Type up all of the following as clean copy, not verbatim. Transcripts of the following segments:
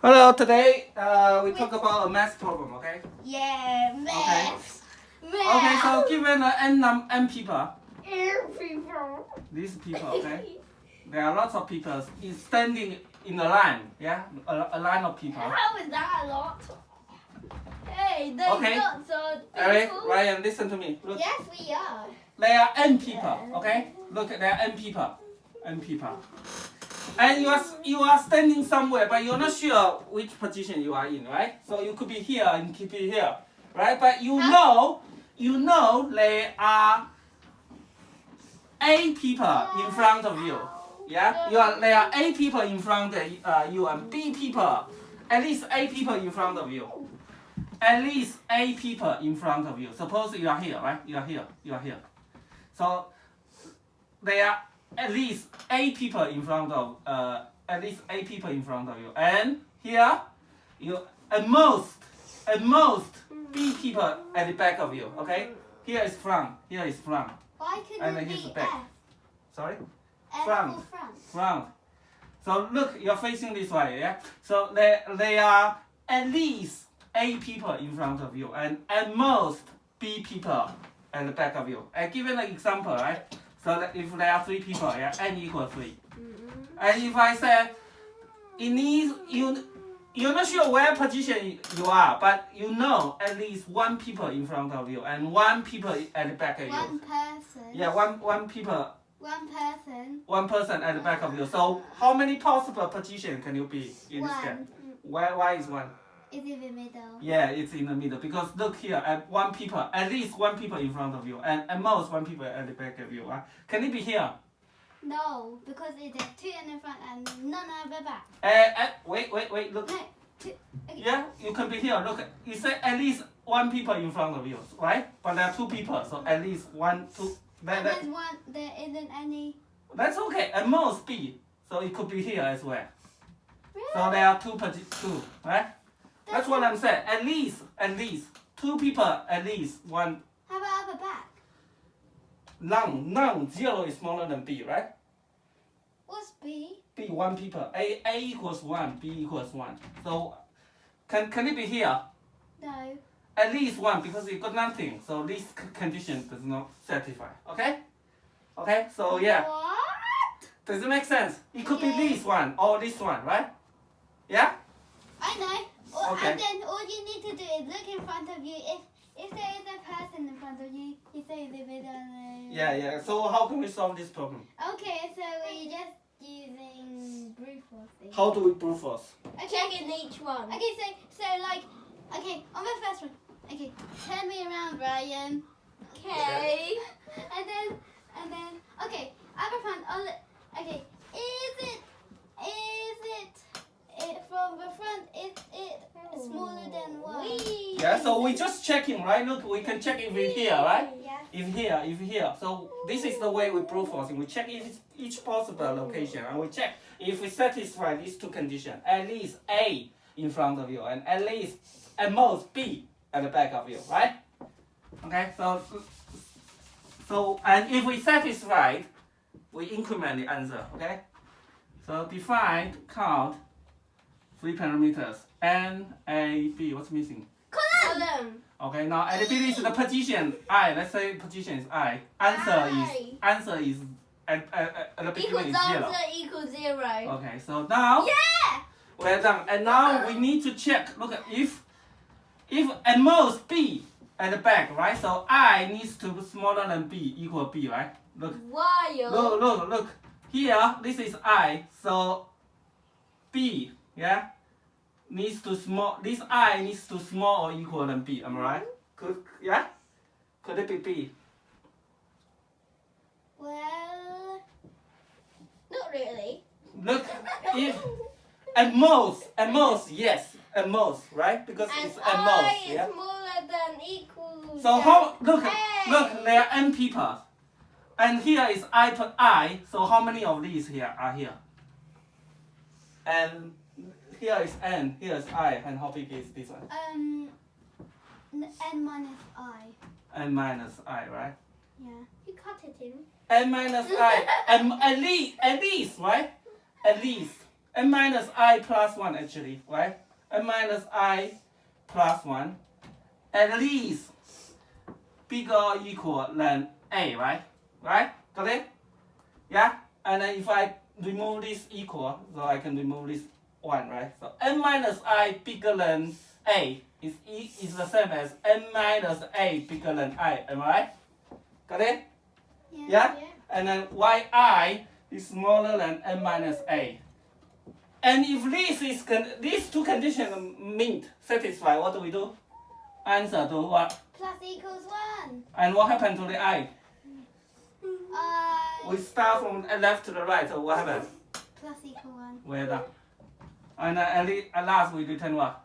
Hello, today we talk about a math problem, okay? Yeah, math. Okay, so given n people, People. these people, okay? There are lots of people standing in a line, yeah? A line of people. How is that a lot? Hey, there's Okay. lots of people. Eric, Ryan, listen to me. Look, Yes, we are. there are n people, okay? Look, there are n people. N people. And you are standing somewhere, but you're not sure which position you are in, right? So you could be here and could be here, right? But you know there are A people in front of you. Yeah, there are A people in front of you and B people, at least A people in front of you. At least A people in front of you. Suppose you are here, right? You are here. So there are at least 8 people in front of you, and here you at most B people at the back of you. Okay, here is front. Why couldn't And it here's be the back. F? Sorry, F Front. for front. front. So look, you're facing this way, yeah. So there are at least 8 people in front of you, and at most B people at the back of you. I given an example, right? So that if there are 3 people, yeah, n equals 3. And if I say you're not sure where position you are, but you know at least 1 people in front of you and 1 people at the back of you. One person. Yeah, one people. One person. 1 person at the back of you. So how many possible positions can you be in this case? Why is 1? Is in the middle. Yeah, it's in the middle because look here at at least 1 people in front of you, and at most 1 people at the back of you. Can it be here? No, because it is 2 in the front and none at the back. Wait, look. No, 2. Okay. Yeah, you can be here. Look, it said at least 1 people in front of you, right? But there are 2 people, so at least 1, 2. And there's one. There isn't any. That's okay. At most B, so it could be here as well. Really? So there are 2, right? That's what I'm saying. At least 2 people. At least 1. How about at the back? None. 0 is smaller than B, right? What's B? B 1 people. A equals 1. B equals 1. So can it be here? No. At least 1 because it got nothing. So this condition does not satisfy. Okay? Okay. So yeah. What? Does it make sense? It could Yeah. be this one or this one, right? Yeah. I know. Okay. And then all you need to do is look in front of you. If there is a person in front of you, you say the middle. Yeah. So how can we solve this problem? Okay, so we're just using brute force. How do we brute force? Checking each one. Okay, so like, okay, on the first one. Okay, turn me around, Ryan. Okay. and then, okay, at the front. Okay, it from the front? Is it smaller than 1? Yeah. So we just checking, right? Look, we can check if it's here, right? Yeah. If here. So this is the way we brute forcing. We check each possible location, and we check if we satisfy these 2 conditions. At least A in front of you, and at most B at the back of you, right? Okay. So and if we satisfied, we increment the answer. Okay. So define count 3 parameters. N, A, B. What's missing? Column. Okay, now at the beginning is the position I. Let's say position is I. Answer is at the beginning is 0. Equals 0. Okay, so now we're done. And now we need to check. Look at if at most B at the back, right? So I needs to be smaller than B equal B, right? Look. While. Look. Here, this is I. So B, yeah, needs to small. This I needs to small or equal than B. Am I right? Could it be B? Well, not really. Look, if at most, yes, at most, right? Because And it's at most, is yeah. smaller than equal. So how? Look, there are n people, and here is I put I. So how many of these here are here? And here is n, here is I, and how big is this one? N minus I. N minus I, right? Yeah. You cut it in. N minus I, and at least, right? At least n minus I plus 1 actually, right? n minus I plus 1 at least bigger or equal than A, right? Right? Got it? Yeah? And then if I remove this equal, so I can remove this 1, right? So n minus I bigger than A is the same as n minus A bigger than I, am I right? Got it? Yeah? And then yi is smaller than n minus A. And if these two conditions meet, satisfy, what do we do? Answer to what? Plus equals 1. And what happened to the I? I. We start from left to the right, so what happened? Plus equal 1. Well done. And at last we return what?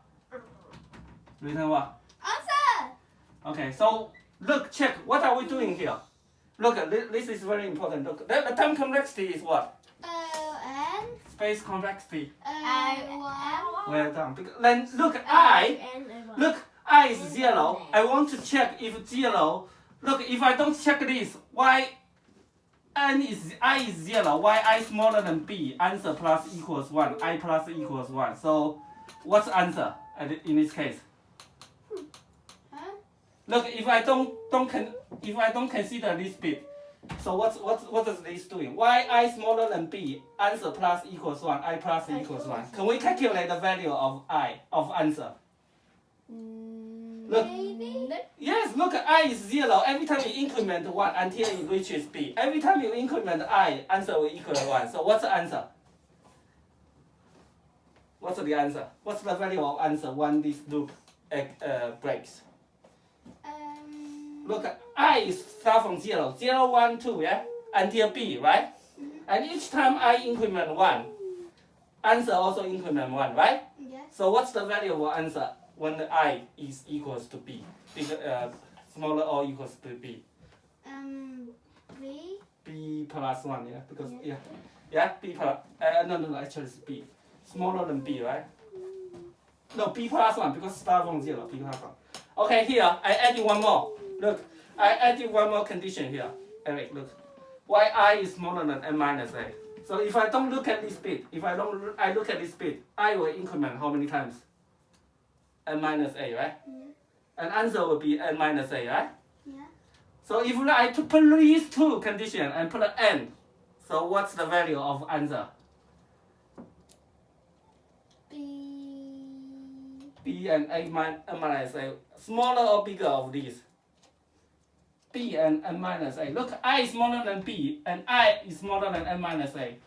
Return what? Answer! Okay, so look, check, what are we doing here? Look, this is very important. Look, the term complexity is what? N. Space complexity. 1. Well done. Then look, I is 0. I want to check if 0. Look, if I don't check this, I is 0, I smaller than B, answer plus equals 1, I plus equals 1. So what's the answer in this case? Huh? Look, if I don't consider this bit, so what is this doing? I smaller than B, answer plus equals 1, I plus equals 1. Can we calculate the value of answer? Look. Maybe? Yes, look, I is 0. Every time you increment 1 until it reaches B. Every time you increment I, answer will equal 1. So what's the answer? What's the answer? What's the value of answer when this loop breaks? Look, I is start from 0. 0, 1, 2, yeah? Until B, right? And each time I increment 1, answer also increment 1, right? Yes. So what's the value of answer when the I is equals to B? Smaller or equals to B? B. B plus 1, yeah? Because, B plus, no, actually it's B. Smaller than B, right? No, B plus 1, because start from 0, B plus 1. Okay, here, I added one more. Look, I added one more condition here. Eric, look. I is smaller than n minus A. So if I don't look at this bit, I look at this bit, I will increment how many times? N minus A, right? And answer will be n minus A, right? Yeah. So if I put these two conditions and put an n, so what's the value of answer? B and n minus A. Smaller or bigger of these? B and n minus A. Look, I is smaller than B and I is smaller than n minus A.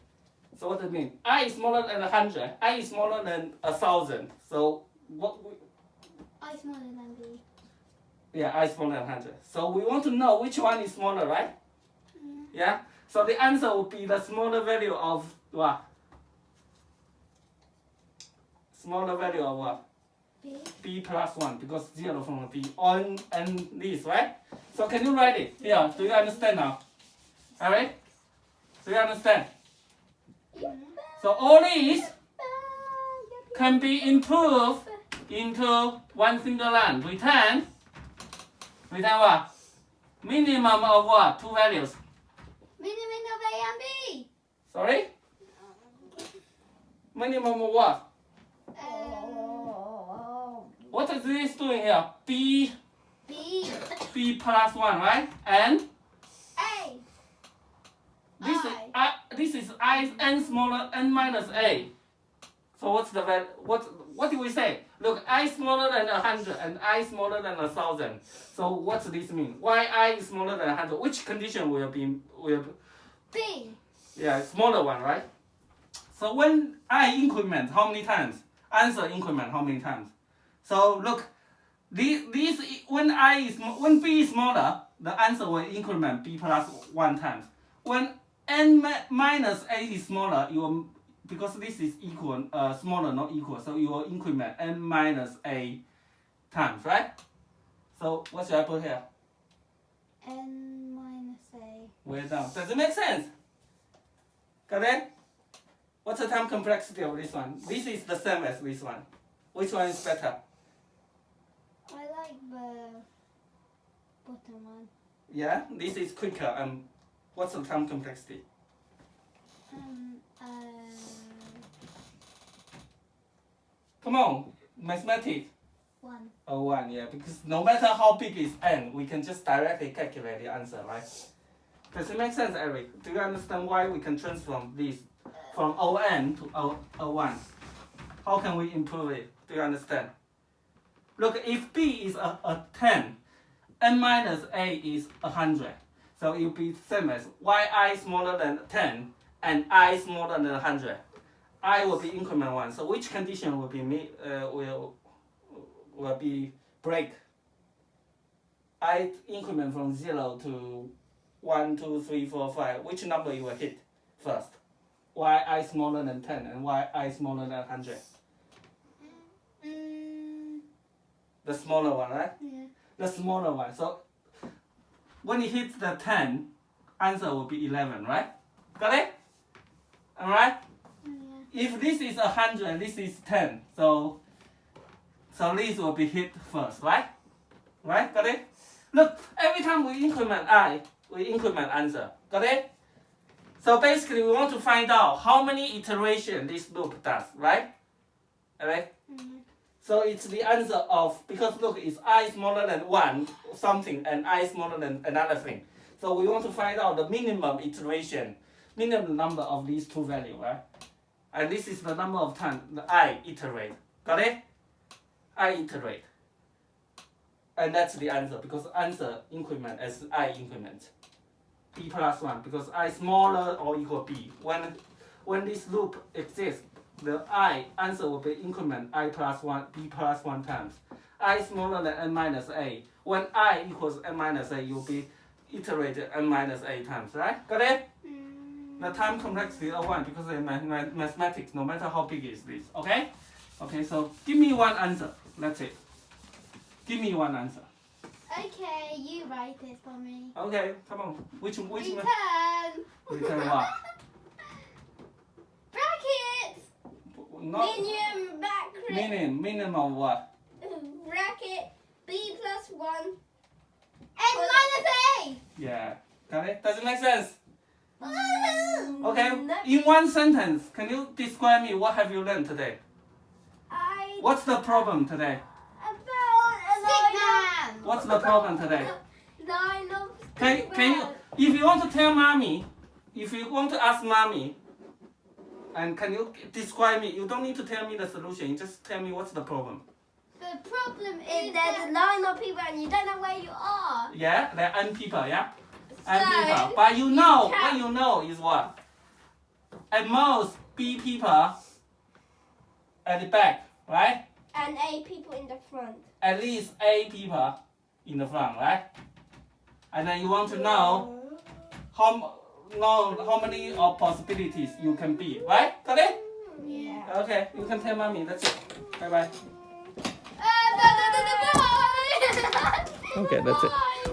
So what does it mean? I is smaller than 100. I is smaller than 1,000. So what? I smaller than B. Yeah, I smaller than 100. So we want to know which one is smaller, right? Yeah. So the answer will be the smaller value of what? Smaller value of what? B. B plus 1, because 0 from B on and this, right? So can you write it? Here, do you understand now? Alright? Do you understand? So all these can be improved into one single line. Return what? Minimum of what? Two values. Minimum of A and B. Sorry? Minimum of what? What is this doing here? B plus 1, right? And A. this is I n smaller n minus A. So what's the value? What do we say? Look, I smaller than 100 and I smaller than 1,000. So what's this mean? Why I is smaller than 100? Which condition will be B. Yeah, smaller one, right? So when I increment, how many times? Answer increment how many times? So look, when B is smaller, the answer will increment B plus 1 times. When n minus A is smaller, because this is equal, smaller not equal, so you will increment n minus A times, right? So what should I put here? N minus A. Well done. Does it make sense? Got it? What's the time complexity of this one? This is the same as this one. Which one is better? I like the bottom one. Yeah, this is quicker. What's the time complexity? Come on, mathematics. 1. Oh, 1, yeah, because no matter how big is n, we can just directly calculate the answer, right? Does it make sense, Eric? Do you understand why we can transform this from ON to O1? How can we improve it? Do you understand? Look, if B is a 10, n minus a is 100. So it will be same as yi smaller than 10 and I smaller than 100. I will be increment 1. So which condition will be will be break? I increment from 0 to 1, 2, 3, 4, 5. Which number you will hit first? yi smaller than 10 and yi smaller than 100. The smaller one, right? Yeah. The smaller one. So when it hits the 10, answer will be 11, right? Got it? Alright? Yeah. If this is 100, this is 10. So this will be hit first, right? Right? Got it? Look, every time we increment I, we increment answer. Got it? So basically we want to find out how many iterations this loop does, right? Alright? So it's the answer of, because look, it's I smaller than 1 something and I smaller than another thing. So we want to find out the minimum iteration, minimum number of these two values, right? And this is the number of times the I iterate. Got it? I iterate. And that's the answer, because answer increment as I increment. B plus 1, because I smaller or equal B. When this loop exists, the I answer will be increment I plus 1, B plus 1 times. I smaller than n minus a. When I equals n minus a, you'll be iterated n minus a times, right? Got it? The time complexity of 1, because in mathematics, no matter how big is this, okay? Okay, so give me one answer. That's it. Give me one answer. Okay, you write it for me. Okay, come on. Which Return. Return what? Brackets. Not Minimum bracket. minimum what? Bracket B plus 1. N minus A. Yeah. Got it? Does it make sense? Okay. No. In one sentence, can you describe me what have you learned today? What's the problem today? Stickman. What's the problem today? Line of Can you, if you want to tell mommy, if you want to ask mommy, and can you describe me? You don't need to tell me the solution. You just tell me what's the problem. The problem is there's a line of people and you don't know where you are. Yeah, there are n people. Yeah, n So, people. But you know, you what you know is what? At most, B people at the back, right? And A people in the front. At least A people in the front, right? And then you want to know how many of possibilities you can be, right? Got it? Yeah. Okay, you can tell mommy. That's it. Bye bye. Okay, that's it. Bye.